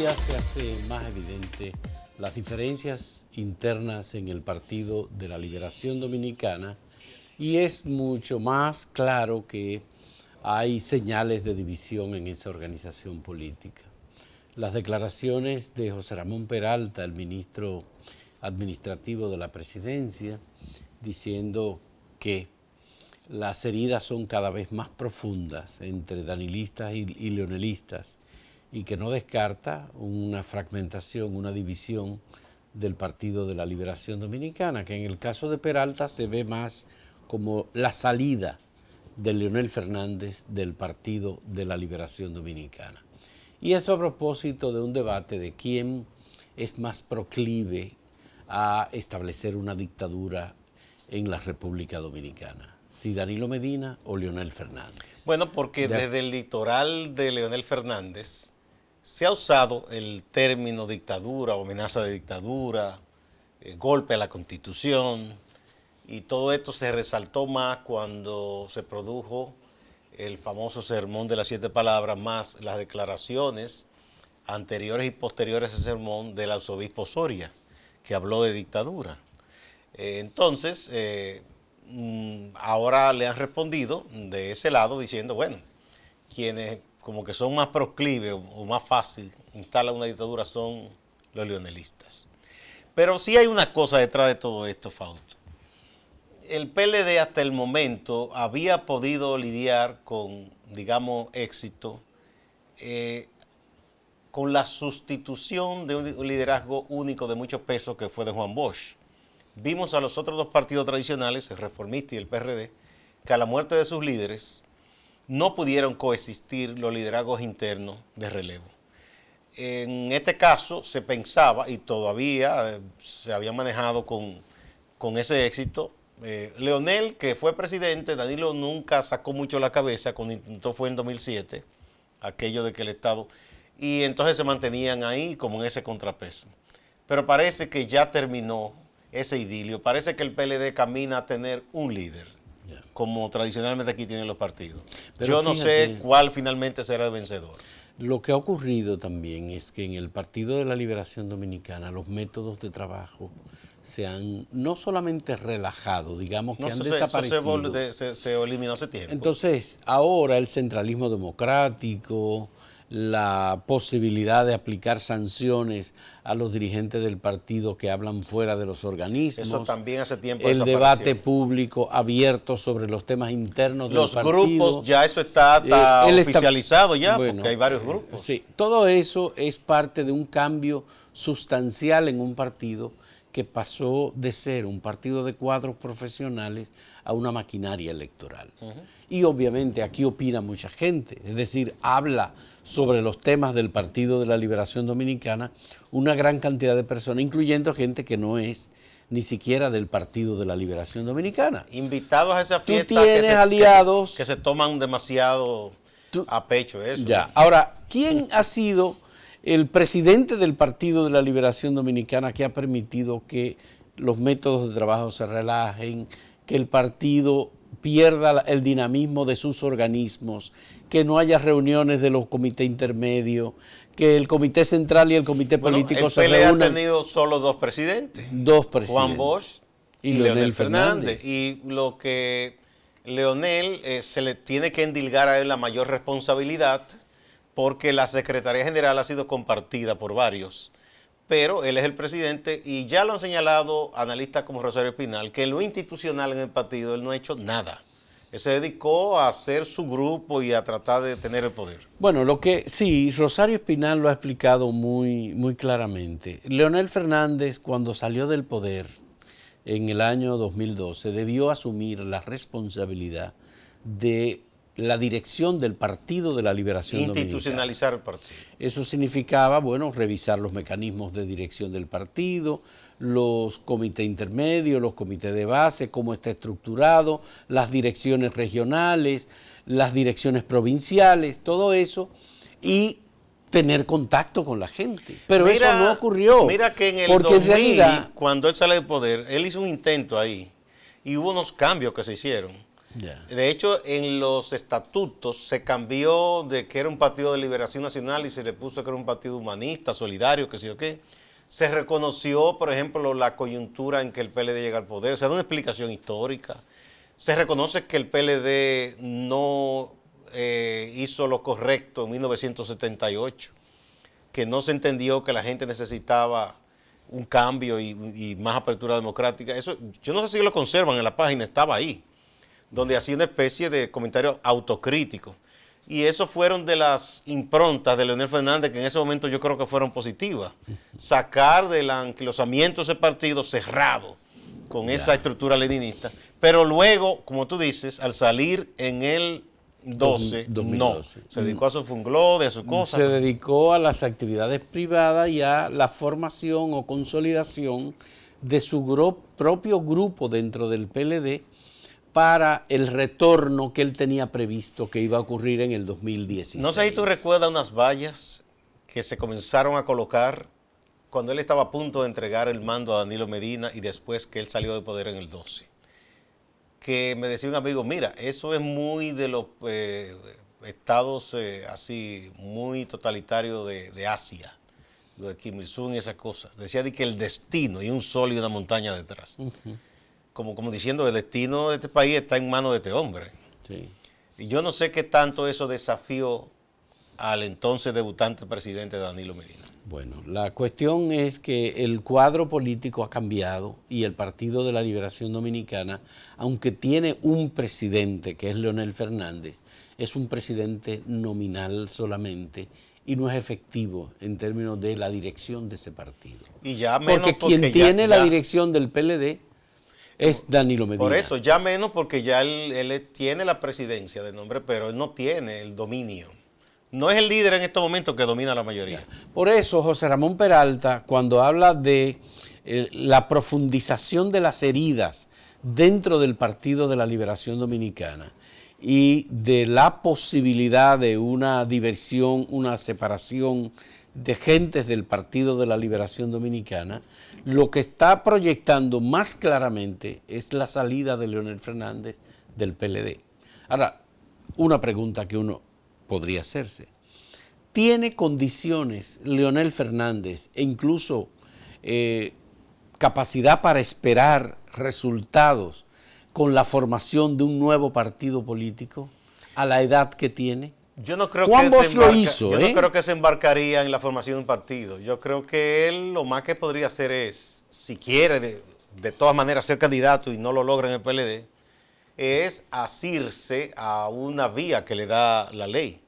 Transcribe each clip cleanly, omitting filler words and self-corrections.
día se hace más evidente las diferencias internas en el Partido de la Liberación Dominicana y es mucho más claro que hay señales de división en esa organización política. Las declaraciones de José Ramón Peralta, el ministro administrativo de la presidencia, diciendo que las heridas son cada vez más profundas entre danilistas y leonelistas y que no descarta una fragmentación, una división del Partido de la Liberación Dominicana, que en el caso de Peralta se ve más como la salida de Leonel Fernández del Partido de la Liberación Dominicana. Y esto a propósito de un debate de quién es más proclive a establecer una dictadura en la República Dominicana, si Danilo Medina o Leonel Fernández. Bueno, porque desde el litoral de Leonel Fernández se ha usado el término dictadura o amenaza de dictadura, golpe a la Constitución, y todo esto se resaltó más cuando se produjo el famoso sermón de las 7 palabras, más las declaraciones anteriores y posteriores a ese sermón del arzobispo Soria, que habló de dictadura. Entonces, ahora le han respondido de ese lado diciendo, bueno, quienes como que son más proclives o más fácil instalan una dictadura son los leonelistas. Pero sí hay una cosa detrás de todo esto, Fausto. El PLD hasta el momento había podido lidiar con, digamos, éxito, con la sustitución de un liderazgo único de muchos pesos que fue de Juan Bosch. Vimos a los otros dos partidos tradicionales, el Reformista y el PRD, que a la muerte de sus líderes no pudieron coexistir los liderazgos internos de relevo. En este caso se pensaba, y todavía se había manejado con ese éxito, Leonel, que fue presidente, Danilo nunca sacó mucho la cabeza, cuando intentó fue en 2007, aquello de que el Estado, y entonces se mantenían ahí como en ese contrapeso. Pero parece que ya terminó ese idilio, parece que el PLD camina a tener un líder, como tradicionalmente aquí tienen los partidos. Pero yo no sé cuál finalmente será el vencedor. Lo que ha ocurrido también es que en el Partido de la Liberación Dominicana los métodos de trabajo se han no solamente relajado, digamos que han desaparecido. Se eliminó hace tiempo. Entonces, ahora el centralismo democrático, la posibilidad de aplicar sanciones a los dirigentes del partido que hablan fuera de los organismos. Eso también hace tiempo el debate público abierto sobre los temas internos del partido. Los grupos, ya eso está oficializado ya, bueno, porque hay varios grupos. Sí, todo eso es parte de un cambio sustancial en un partido que pasó de ser un partido de cuadros profesionales a una maquinaria electoral. Y obviamente aquí opina mucha gente, es decir, habla sobre los temas del Partido de la Liberación Dominicana una gran cantidad de personas, incluyendo gente que no es ni siquiera del Partido de la Liberación Dominicana. Invitados a esa fiesta. Tú tienes aliados que se toman demasiado a pecho eso. Ya. Ahora, ¿quién ha sido el presidente del Partido de la Liberación Dominicana que ha permitido que los métodos de trabajo se relajen, que el partido pierda el dinamismo de sus organismos, que no haya reuniones de los comités intermedios, que el comité central y el comité político se reúnan? El PLD ha tenido solo dos presidentes. Juan Bosch y Leonel Fernández. Y lo que Leonel se le tiene que endilgar a él la mayor responsabilidad, porque la Secretaría General ha sido compartida por varios, pero él es el presidente y ya lo han señalado analistas como Rosario Espinal, que en lo institucional en el partido él no ha hecho nada. Él se dedicó a hacer su grupo y a tratar de tener el poder. Bueno, sí, Rosario Espinal lo ha explicado muy, muy claramente. Leonel Fernández, cuando salió del poder en el año 2012, debió asumir la responsabilidad de la dirección del Partido de la Liberación Dominicana. Institucionalizar el partido. Eso significaba, bueno, revisar los mecanismos de dirección del partido, los comités intermedios, los comités de base, cómo está estructurado, las direcciones regionales, las direcciones provinciales, todo eso, y tener contacto con la gente. Pero eso no ocurrió. Mira que en el 2000, en realidad, cuando él sale del poder, él hizo un intento ahí, y hubo unos cambios que se hicieron. Ya. De hecho, en los estatutos se cambió de que era un partido de liberación nacional y se le puso que era un partido humanista, solidario, qué sé yo qué. Se reconoció, por ejemplo, la coyuntura en que el PLD llega al poder. Se da una explicación histórica. Se reconoce que el PLD no hizo lo correcto en 1978, que no se entendió que la gente necesitaba un cambio y más apertura democrática. Eso, yo no sé si lo conservan en la página, estaba ahí, donde hacía una especie de comentario autocrítico. Y eso fueron de las improntas de Leonel Fernández, que en ese momento yo creo que fueron positivas. Sacar del anquilosamiento ese partido cerrado, con esa estructura leninista. Pero luego, como tú dices, al salir en el 2012. No. Se dedicó a su funglode, a su cosa. Se dedicó a las actividades privadas y a la formación o consolidación de su propio grupo dentro del PLD para el retorno que él tenía previsto que iba a ocurrir en el 2016. No sé si tú recuerdas unas vallas que se comenzaron a colocar cuando él estaba a punto de entregar el mando a Danilo Medina y después que él salió de poder en el 12. Que me decía un amigo, mira, eso es muy de los estados así, muy totalitarios de Asia, lo de Kim Il-sung y esas cosas. Decía de que el destino y un sol y una montaña detrás. Como diciendo, el destino de este país está en manos de este hombre. Sí. Y yo no sé qué tanto eso desafió al entonces debutante presidente Danilo Medina. Bueno, la cuestión es que el cuadro político ha cambiado y el Partido de la Liberación Dominicana, aunque tiene un presidente que es Leonel Fernández, es un presidente nominal solamente y no es efectivo en términos de la dirección de ese partido. Y ya menos porque quien tiene la dirección del PLD es Danilo Medina. Por eso, ya menos porque ya él tiene la presidencia de nombre, pero él no tiene el dominio. No es el líder en estos momentos que domina la mayoría. Por eso, José Ramón Peralta, cuando habla de la profundización de las heridas dentro del Partido de la Liberación Dominicana y de la posibilidad de una diversión, una separación de gentes del Partido de la Liberación Dominicana, lo que está proyectando más claramente es la salida de Leonel Fernández del PLD. Ahora, una pregunta que uno podría hacerse. ¿Tiene condiciones Leonel Fernández e incluso capacidad para esperar resultados con la formación de un nuevo partido político a la edad que tiene? Yo no creo Juan Bosch lo hizo. Yo no creo que se embarcaría en la formación de un partido. Yo creo que él lo más que podría hacer es, si quiere de todas maneras ser candidato y no lo logra en el PLD, es asirse a una vía que le da la ley,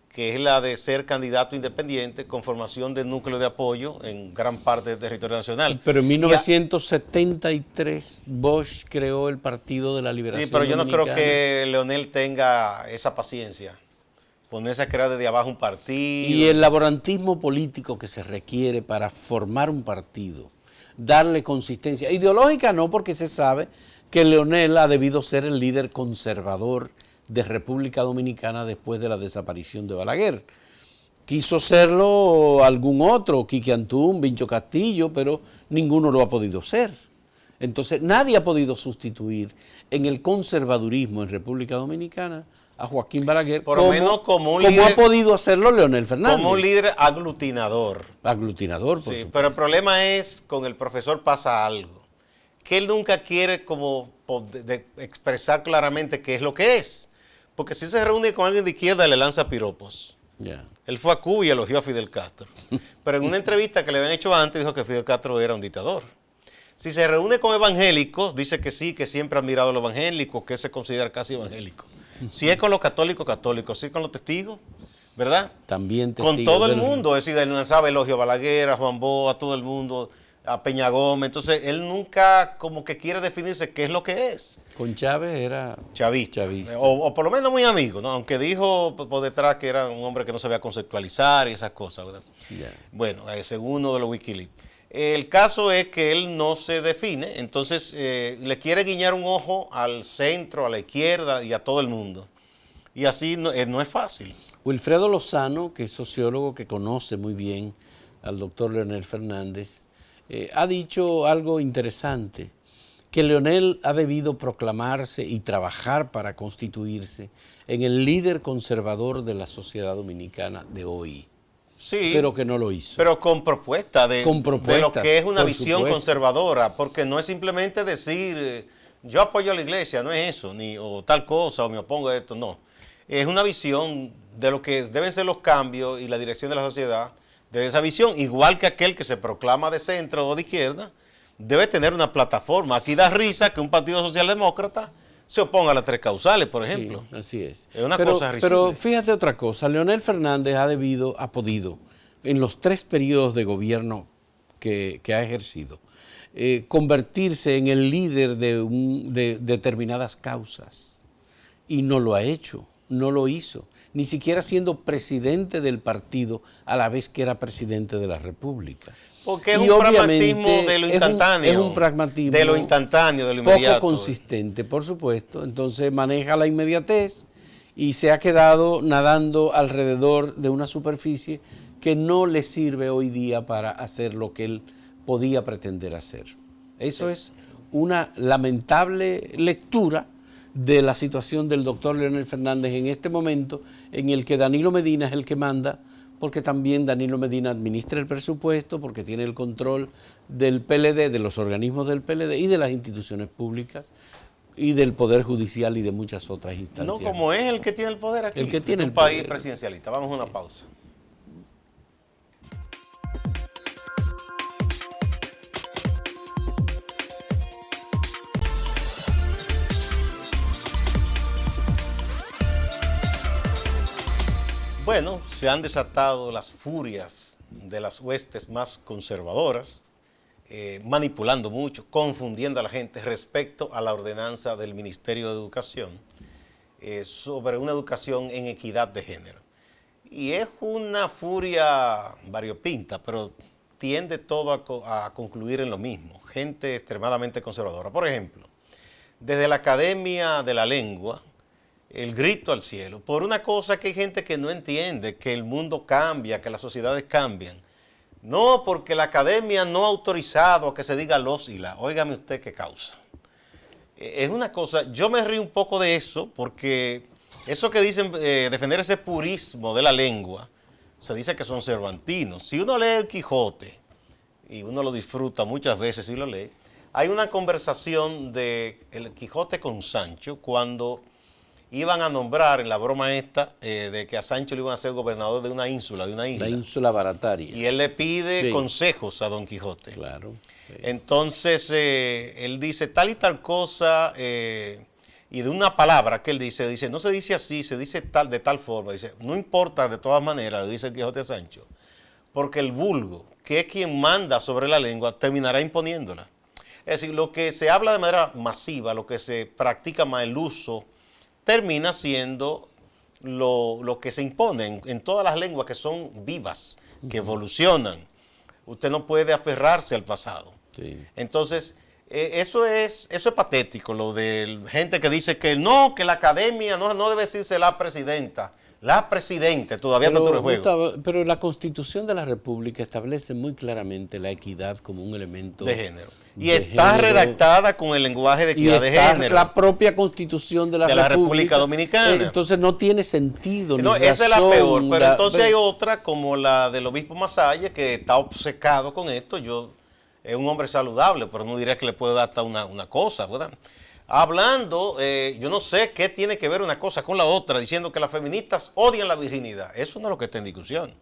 que es la de ser candidato independiente con formación de núcleo de apoyo en gran parte del territorio nacional. Pero en 1973 Bosch creó el Partido de la Liberación Sí, pero yo no Dominicana. creo que Leonel tenga esa paciencia. Ponerse a crear desde abajo un partido. Y el laborantismo político que se requiere para formar un partido, darle consistencia. Ideológica no, porque se sabe que Leonel ha debido ser el líder conservador de República Dominicana después de la desaparición de Balaguer. Quiso serlo algún otro, Quique Antún, Vincho Castillo, pero ninguno lo ha podido ser. Entonces nadie ha podido sustituir en el conservadurismo en República Dominicana a Joaquín Balaguer, por lo menos como un líder, ha podido hacerlo Leonel Fernández. Como un líder aglutinador. Aglutinador, por supuesto. Pero el problema es, con el profesor pasa algo, que él nunca quiere como expresar claramente qué es lo que es. Porque si se reúne con alguien de izquierda le lanza piropos. Yeah. Él fue a Cuba y elogió a Fidel Castro. Pero en una entrevista que le habían hecho antes dijo que Fidel Castro era un dictador. Si se reúne con evangélicos, dice que sí, que siempre ha admirado a los evangélicos, que se considera casi evangélico. Si es con los católicos, católicos. Si es con los testigos, ¿verdad? También testigos. Con todo el mundo. Es decir, él lanzaba elogio a Balaguer, a Juan Bosch, a todo el mundo, a Peña Gómez. Entonces, él nunca como que quiere definirse qué es lo que es. Con Chávez era chavista. O por lo menos muy amigo, ¿no? Aunque dijo por detrás que era un hombre que no sabía conceptualizar y esas cosas, ¿verdad? Yeah. Bueno, según uno de los Wikileaks. El caso es que él no se define, entonces le quiere guiñar un ojo al centro, a la izquierda y a todo el mundo. Y así no es fácil. Wilfredo Lozano, que es sociólogo que conoce muy bien al doctor Leonel Fernández, ha dicho algo interesante. que Leonel ha debido proclamarse y trabajar para constituirse en el líder conservador de la sociedad dominicana de hoy. Sí, pero que no lo hizo. Pero con propuesta de lo que es una visión supuesto. conservadora, porque no es simplemente decir yo apoyo a la iglesia, no es eso, ni o tal cosa, o me opongo a esto, no. Es una visión de lo que deben ser los cambios y la dirección de la sociedad, de esa visión, igual que aquel que se proclama de centro o de izquierda, debe tener una plataforma. Aquí da risa que un partido socialdemócrata se oponga a las tres causales, por ejemplo. Sí, así es. Es una cosa risible. Pero fíjate otra cosa, Leonel Fernández ha podido, en los 3 periodos de gobierno que ha ejercido, convertirse en el líder de determinadas causas. Y no lo ha hecho, no lo hizo, ni siquiera siendo presidente del partido a la vez que era presidente de la República. Porque es un pragmatismo de lo instantáneo. Es un pragmatismo de lo instantáneo, de lo inmediato. Poco consistente, por supuesto. Entonces maneja la inmediatez y se ha quedado nadando alrededor de una superficie que no le sirve hoy día para hacer lo que él podía pretender hacer. Eso es una lamentable lectura de la situación del doctor Leonel Fernández en este momento en el que Danilo Medina es el que manda, porque también Danilo Medina administra el presupuesto, porque tiene el control del PLD, de los organismos del PLD y de las instituciones públicas y del Poder Judicial y de muchas otras instancias. No, como es el que tiene el poder aquí. El que tiene un país presidencialista. Vamos a una pausa. Bueno, se han desatado las furias de las huestes más conservadoras, manipulando mucho, confundiendo a la gente respecto a la ordenanza del Ministerio de Educación sobre una educación en equidad de género. Y es una furia variopinta, pero tiende todo a concluir en lo mismo. Gente extremadamente conservadora. Por ejemplo, desde la Academia de la Lengua, el grito al cielo, por una cosa que hay gente que no entiende, que el mundo cambia, que las sociedades cambian. No, porque la academia no ha autorizado a que se diga los y la. Óigame usted qué causa. Es una cosa, yo me río un poco de eso, porque eso que dicen, defender ese purismo de la lengua, se dice que son cervantinos. Si uno lee el Quijote, y uno lo disfruta muchas veces si lo lee, hay una conversación de el Quijote con Sancho cuando iban a nombrar en la broma esta de que a Sancho le iban a ser gobernador de una ínsula, de una isla. La ínsula Barataria. Y él le pide consejos a Don Quijote. Claro. Sí. Entonces, él dice tal y tal cosa, y de una palabra que él dice, no se dice así, se dice tal de tal forma. Dice, no importa de todas maneras, le dice el Quijote a Sancho, porque el vulgo, que es quien manda sobre la lengua, terminará imponiéndola. Es decir, lo que se habla de manera masiva, lo que se practica más el uso, termina siendo lo que se impone en todas las lenguas que son vivas, que evolucionan. Usted no puede aferrarse al pasado. Sí. Entonces, eso es patético, lo de gente que dice que no, que la academia no debe decirse la presidenta. La presidenta todavía está todo el juego. Gustavo, pero la Constitución de la República establece muy claramente la equidad como un elemento de género. Y está redactada con el lenguaje de equidad de género. La propia Constitución de la República Dominicana. Entonces no tiene sentido. No, esa es la peor. Pero entonces hay otra, como la del obispo Masaya, que está obcecado con esto. Es un hombre saludable, pero no diría que le puedo dar hasta una cosa, ¿verdad? Hablando, yo no sé qué tiene que ver una cosa con la otra, diciendo que las feministas odian la virginidad. Eso no es lo que está en discusión.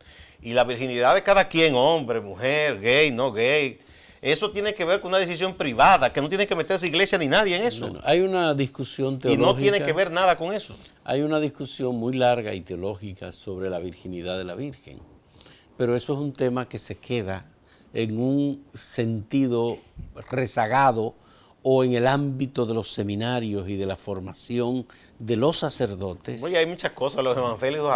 Y la virginidad de cada quien, hombre, mujer, gay, no gay, eso tiene que ver con una decisión privada, que no tiene que meterse iglesia ni nadie en eso. Bueno, hay una discusión teológica. Y no tiene que ver nada con eso. Hay una discusión muy larga y teológica sobre la virginidad de la Virgen. Pero eso es un tema que se queda en un sentido rezagado o en el ámbito de los seminarios y de la formación de los sacerdotes. Oye, hay muchas cosas, los evangelios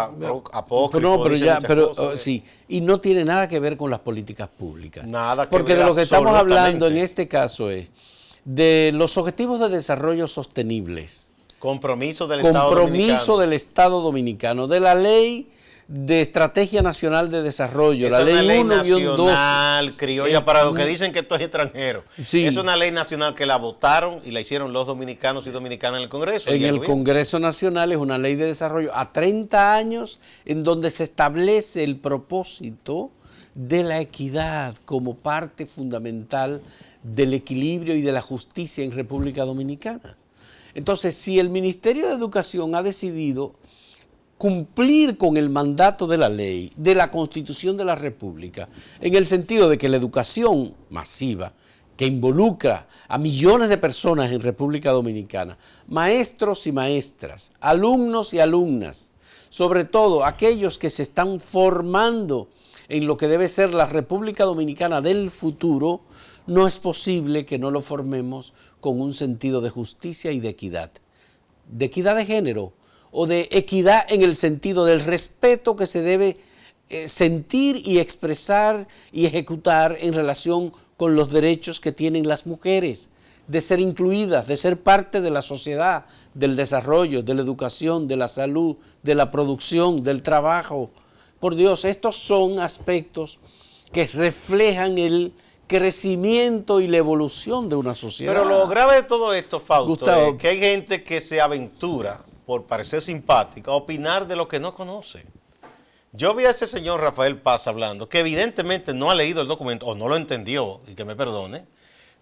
apócrifos. No, pero sí, y no tiene nada que ver con las políticas públicas. Nada que porque ver, de lo que estamos hablando en este caso es de los objetivos de desarrollo sostenibles. Compromiso del Estado Dominicano, de la ley de Estrategia Nacional de Desarrollo, Esa la es una ley ley 1-12. nacional, criolla, para los que dicen que esto es extranjero. Sí. Es una ley nacional que la votaron y la hicieron los dominicanos y dominicanas en el Congreso. En el Congreso Nacional es una ley de desarrollo a 30 años en donde se establece el propósito de la equidad como parte fundamental del equilibrio y de la justicia en República Dominicana. Entonces, si el Ministerio de Educación ha decidido cumplir con el mandato de la ley, de la Constitución de la República, en el sentido de que la educación masiva, que involucra a millones de personas en República Dominicana, maestros y maestras, alumnos y alumnas, sobre todo aquellos que se están formando en lo que debe ser la República Dominicana del futuro, no es posible que no lo formemos con un sentido de justicia y de equidad de género, o de equidad en el sentido del respeto que se debe sentir y expresar y ejecutar en relación con los derechos que tienen las mujeres, de ser incluidas, de ser parte de la sociedad, del desarrollo, de la educación, de la salud, de la producción, del trabajo. Por Dios, estos son aspectos que reflejan el crecimiento y la evolución de una sociedad. Pero lo grave de todo esto, Fausto, Gustavo, es que hay gente que se aventura, por parecer simpática, a opinar de lo que no conoce. Yo vi a ese señor Rafael Paz hablando, que evidentemente no ha leído el documento, o no lo entendió, y que me perdone,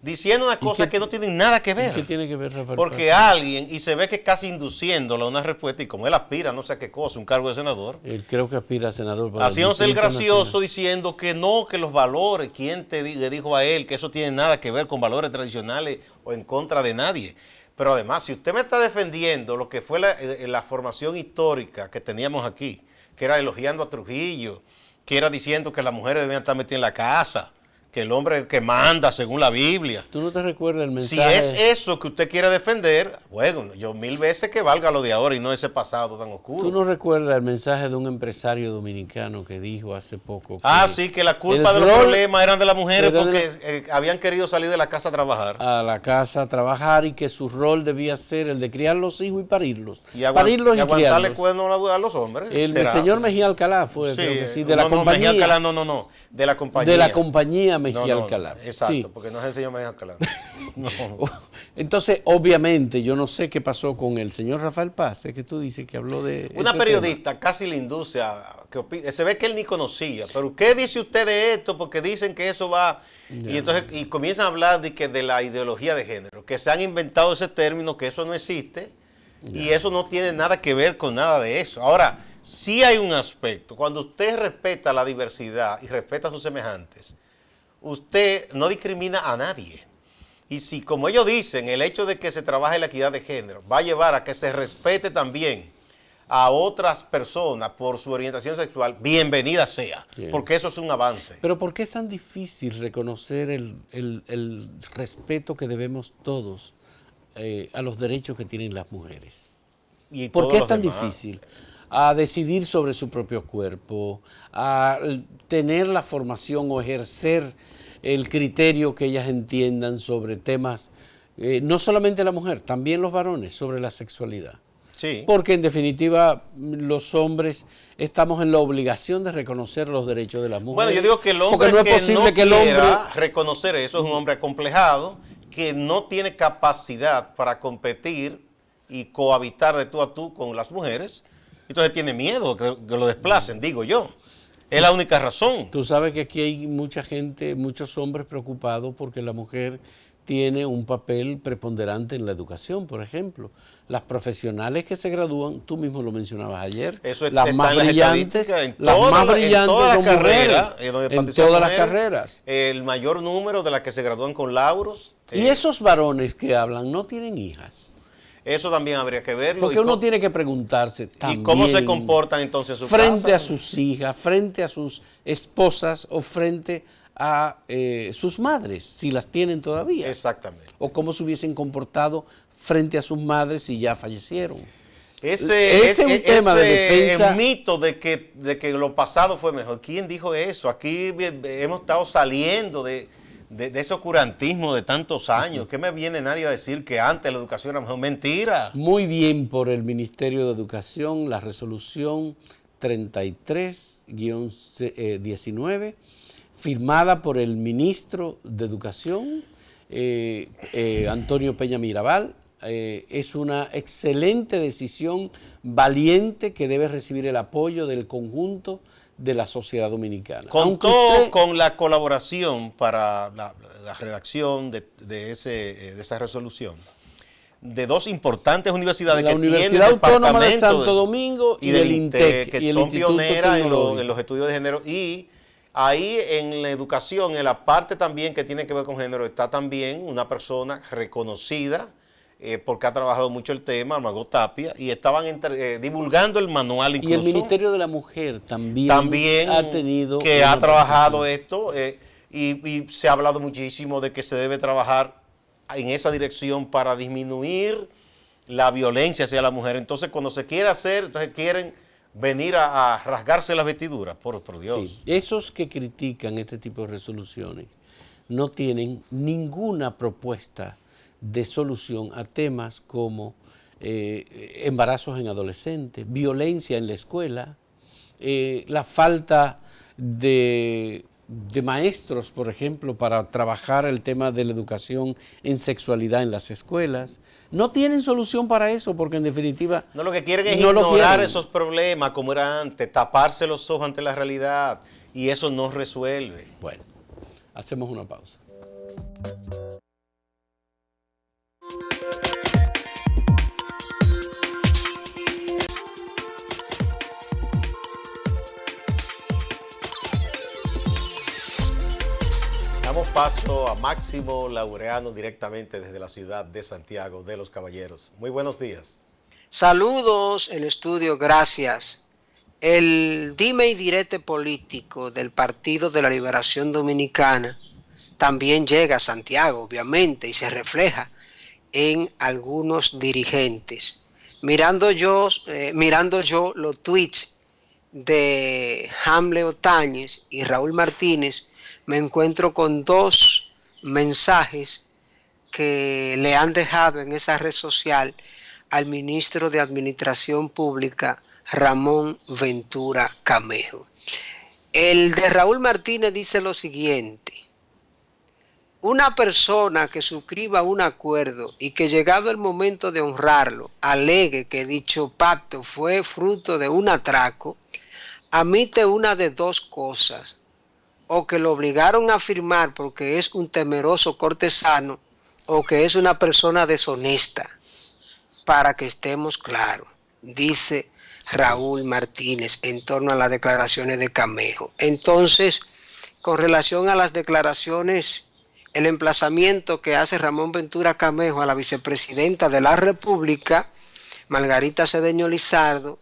diciendo una cosa que no tienen nada que ver. ¿Qué tiene que ver, Rafael Porque Paz? alguien, y se ve que casi induciéndolo a una respuesta, y como él aspira no sé a qué cosa, un cargo de senador, Él creo que aspira a senador. Para haciéndose el gracioso nacional. diciendo que no, que los valores, ¿quién le dijo a él que eso tiene nada que ver con valores tradicionales o en contra de nadie? Pero además, si usted me está defendiendo lo que fue la formación histórica que teníamos aquí, que era elogiando a Trujillo, que era diciendo que las mujeres debían estar metidas en la casa, que el hombre que manda según la Biblia. ¿Tú no te recuerdas el Si mensaje? es eso que usted quiere defender, bueno, yo 1000 veces que valga lo de ahora y no ese pasado tan oscuro. ¿Tú no recuerdas el mensaje de un empresario dominicano que dijo hace poco? Sí, que la culpa de los problemas eran de las mujeres porque habían querido salir de la casa a trabajar. A la casa a trabajar y que su rol debía ser el de criar los hijos y parirlos. Y parirlos y aguantarle criarlos. cuernos a los hombres. El señor Mejía Alcalá fue, Sí, creo que sí, de la no, compañía. Mejía Alcalá, no, de la compañía. De la compañía Mejía No, Alcalá. Exacto, Sí. porque no es el señor Mejía Alcalá. No. Entonces, obviamente, yo no sé qué pasó con el señor Rafael Paz, es que tú dices que habló de Una ese periodista casi le induce a que opine. Se ve que él ni conocía, pero ¿qué dice usted de esto? Porque dicen que eso va... Y entonces comienzan a hablar de la ideología de género, que se han inventado ese término, que eso no existe, y eso no tiene nada que ver con nada de eso. Ahora, sí hay un aspecto, cuando usted respeta la diversidad y respeta a sus semejantes, usted no discrimina a nadie. Y si, como ellos dicen, el hecho de que se trabaje la equidad de género va a llevar a que se respete también a otras personas por su orientación sexual, bienvenida sea, porque eso es un avance. Pero ¿por qué es tan difícil reconocer el respeto que debemos todos a los derechos que tienen las mujeres? Y ¿Por todos qué es los tan demás. difícil? A decidir sobre su propio cuerpo, a tener la formación o ejercer el criterio que ellas entiendan sobre temas, no solamente la mujer, también los varones, sobre la sexualidad. Sí. Porque en definitiva los hombres estamos en la obligación de reconocer los derechos de las mujeres. Bueno, yo digo que el hombre porque no es posible que el hombre quiera reconocer eso es un hombre acomplejado, que no tiene capacidad para competir y cohabitar de tú a tú con las mujeres, entonces tiene miedo que lo desplacen, digo yo. Es la única razón. Tú sabes que aquí hay mucha gente, muchos hombres preocupados porque la mujer tiene un papel preponderante en la educación, por ejemplo. Las profesionales que se gradúan, tú mismo lo mencionabas ayer, Eso las más brillantes, en las más brillantes todas son las mujeres, carreras, en todas las carreras. El mayor número de las que se gradúan con lauros. Y esos varones que hablan no tienen hijas. Eso también habría que verlo. Porque uno tiene que preguntarse también. ¿Y cómo se comportan entonces en su frente casa? a sus hijas, frente a sus esposas o frente a sus madres, si las tienen todavía. Exactamente. O cómo se hubiesen comportado frente a sus madres si ya fallecieron. Ese es un tema de defensa. El mito de que lo pasado fue mejor. ¿Quién dijo eso? Aquí hemos estado saliendo de ese oscurantismo de tantos años. ¿Qué me viene nadie a decir que antes la educación era mejor? Mentira. Muy bien por el Ministerio de Educación, la resolución 33-19, firmada por el ministro de Educación, Antonio Peña Mirabal. Es una excelente decisión, valiente, que debe recibir el apoyo del conjunto de la sociedad dominicana. Contó con la colaboración para la redacción de esa resolución de dos importantes universidades, la Universidad Autónoma de Santo Domingo y del INTEC, que son pioneras en los estudios de género. Y ahí en la educación, en la parte también que tiene que ver con género, está también una persona reconocida, porque ha trabajado mucho el tema, Margot Tapia, y estaban divulgando el manual incluso. Y el Ministerio de la Mujer también ha tenido... que ha trabajado esto, y se ha hablado muchísimo de que se debe trabajar en esa dirección para disminuir la violencia hacia la mujer. Entonces, cuando se quiere hacer, entonces quieren venir a rasgarse las vestiduras, por Dios. Sí. Esos que critican este tipo de resoluciones no tienen ninguna propuesta de solución a temas como embarazos en adolescentes, violencia en la escuela, la falta de maestros, por ejemplo, para trabajar el tema de la educación en sexualidad en las escuelas. No tienen solución para eso, porque en definitiva... No, lo que quieren es ignorar esos problemas como era antes, taparse los ojos ante la realidad, y eso no resuelve. Bueno, hacemos una pausa. Damos paso a Máximo Laureano directamente desde la ciudad de Santiago de los Caballeros. Muy buenos días. Saludos, el estudio, gracias. El dime y direte político del Partido de la Liberación Dominicana también llega a Santiago, obviamente, y se refleja en algunos dirigentes. Mirando yo los tweets de Hamle Otañez y Raúl Martínez, me encuentro con dos mensajes que le han dejado en esa red social al ministro de Administración Pública, Ramón Ventura Camejo. El de Raúl Martínez dice lo siguiente: una persona que suscriba un acuerdo y que llegado el momento de honrarlo, alegue que dicho pacto fue fruto de un atraco, admite una de dos cosas: o que lo obligaron a firmar porque es un temeroso cortesano, o que es una persona deshonesta, para que estemos claros, dice Raúl Martínez en torno a las declaraciones de Camejo. Entonces, con relación a las declaraciones, el emplazamiento que hace Ramón Ventura Camejo a la vicepresidenta de la República, Margarita Cedeño Lizardo,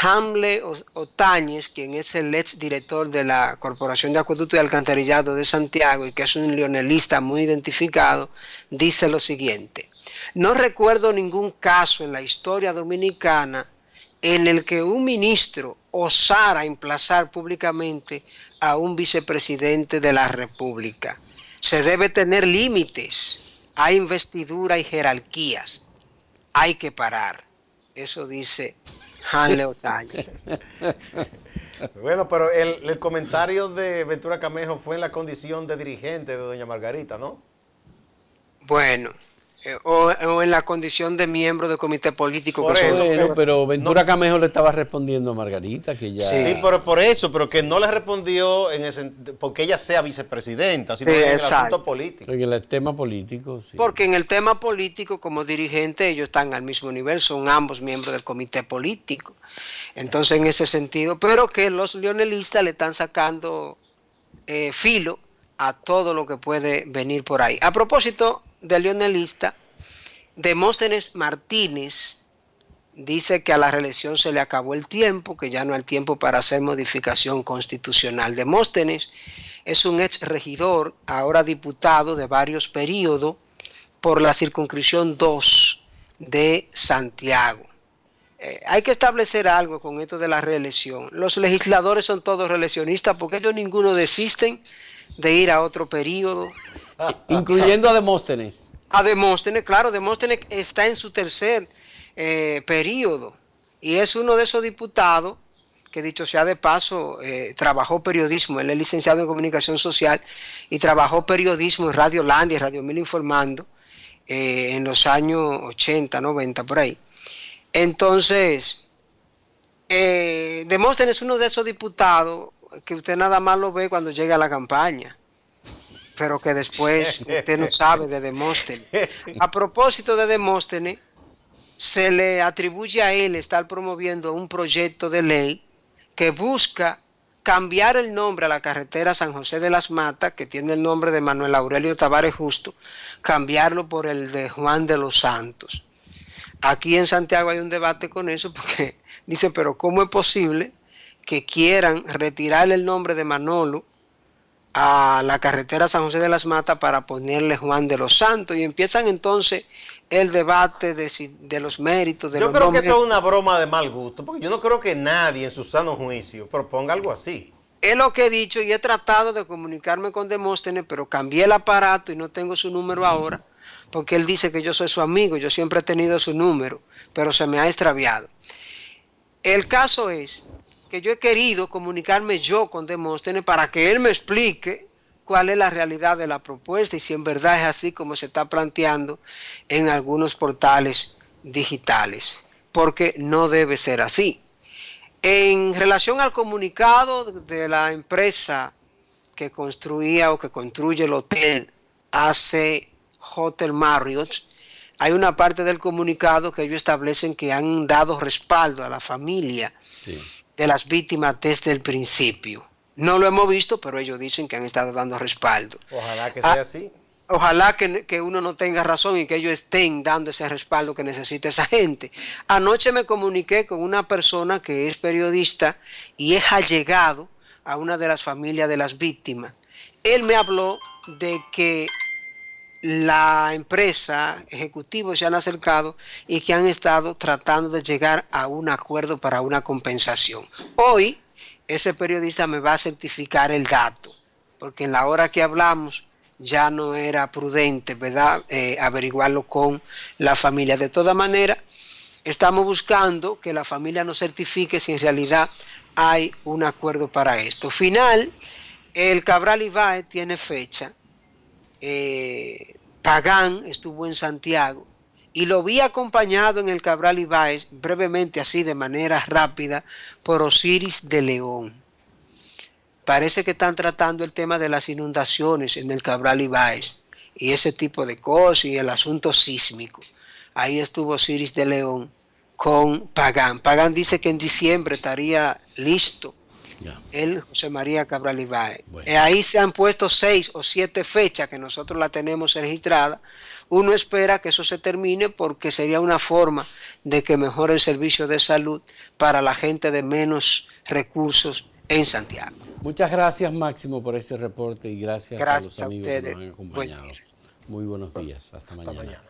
Hamle Otañez, quien es el ex director de la Corporación de Acueducto y Alcantarillado de Santiago y que es un leonelista muy identificado, dice lo siguiente: no recuerdo ningún caso en la historia dominicana en el que un ministro osara emplazar públicamente a un vicepresidente de la República. Se debe tener límites, hay investidura y jerarquías, hay que parar. Eso dice Hamle Otañez. Bueno, pero el comentario de Ventura Camejo fue en la condición de dirigente de doña Margarita, ¿no? Bueno, o en la condición de miembro del comité político. Por eso, pero Ventura Camejo le estaba respondiendo a Margarita que ya... Sí, pero por eso, pero que no le respondió porque ella sea vicepresidenta, sino en el asunto político. En el tema político, sí. Porque en el tema político, como dirigente, ellos están al mismo nivel, son ambos miembros del comité político. Entonces, en ese sentido, pero que los leonelistas le están sacando filo a todo lo que puede venir por ahí. A propósito de leonelista, Demóstenes Martínez dice que a la reelección se le acabó el tiempo, que ya no hay tiempo para hacer modificación constitucional. Demóstenes es un ex regidor, ahora diputado de varios periodos por la circunscripción 2 de Santiago. Hay que establecer algo con esto de la reelección. Los legisladores son todos reeleccionistas porque ellos ninguno desisten de ir a otro periodo. Incluyendo a Demóstenes. A Demóstenes, claro, Demóstenes está en su tercer periodo. Y es uno de esos diputados que, dicho sea de paso, trabajó periodismo. Él es licenciado en comunicación social y trabajó periodismo en Radio Landia y Radio Mil Informando en los años 80, 90, por ahí. Entonces, Demóstenes es uno de esos diputados que usted nada más lo ve cuando llega a la campaña, pero que después usted no sabe de Demóstenes. A propósito de Demóstenes, se le atribuye a él estar promoviendo un proyecto de ley que busca cambiar el nombre a la carretera San José de las Matas, que tiene el nombre de Manuel Aurelio Tavares Justo, cambiarlo por el de Juan de los Santos. Aquí en Santiago hay un debate con eso, porque dicen, pero ¿cómo es posible que quieran retirar el nombre de Manolo a la carretera San José de las Matas para ponerle Juan de los Santos? Y empiezan entonces el debate de los méritos de yo los creo nombres. que eso es una broma de mal gusto, porque yo no creo que nadie en su sano juicio proponga algo así. Es lo que he dicho y he tratado de comunicarme con Demóstenes, pero cambié el aparato y no tengo su número ahora, porque él dice que yo soy su amigo. Yo siempre he tenido su número, pero se me ha extraviado. El caso es que yo he querido comunicarme yo con Demóstenes para que él me explique cuál es la realidad de la propuesta y si en verdad es así como se está planteando en algunos portales digitales, porque no debe ser así. En relación al comunicado de la empresa que construía o que construye el hotel AC Hotel Marriott, hay una parte del comunicado que ellos establecen que han dado respaldo a la familia de las víctimas desde el principio. No lo hemos visto, pero ellos dicen que han estado dando respaldo. Ojalá que sea así. Ojalá que uno no tenga razón y que ellos estén dando ese respaldo que necesita esa gente. Anoche me comuniqué con una persona que es periodista y es allegado a una de las familias de las víctimas. Él me habló de que la empresa, ejecutivos se han acercado y que han estado tratando de llegar a un acuerdo para una compensación. Hoy ese periodista me va a certificar el dato, porque en la hora que hablamos ya no era prudente, ¿verdad?, averiguarlo con la familia. De todas maneras, estamos buscando que la familia nos certifique si en realidad hay un acuerdo para esto. Final, el Cabral Ibáez tiene fecha. Pagán estuvo en Santiago y lo vi acompañado en el Cabral Ibáez, brevemente así de manera rápida, por Osiris de León. Parece que están tratando el tema de las inundaciones en el Cabral Ibáez y ese tipo de cosas y el asunto sísmico. Ahí estuvo Osiris de León con Pagán. Pagán dice que en diciembre estaría listo el José María Cabral Ibáez. Bueno. Ahí se han puesto 6 o 7 fechas que nosotros la tenemos registrada. Uno espera que eso se termine porque sería una forma de que mejore el servicio de salud para la gente de menos recursos en Santiago. Muchas gracias, Máximo, por este reporte y gracias a los amigos que nos han acompañado. Muy buenos días. Hasta mañana.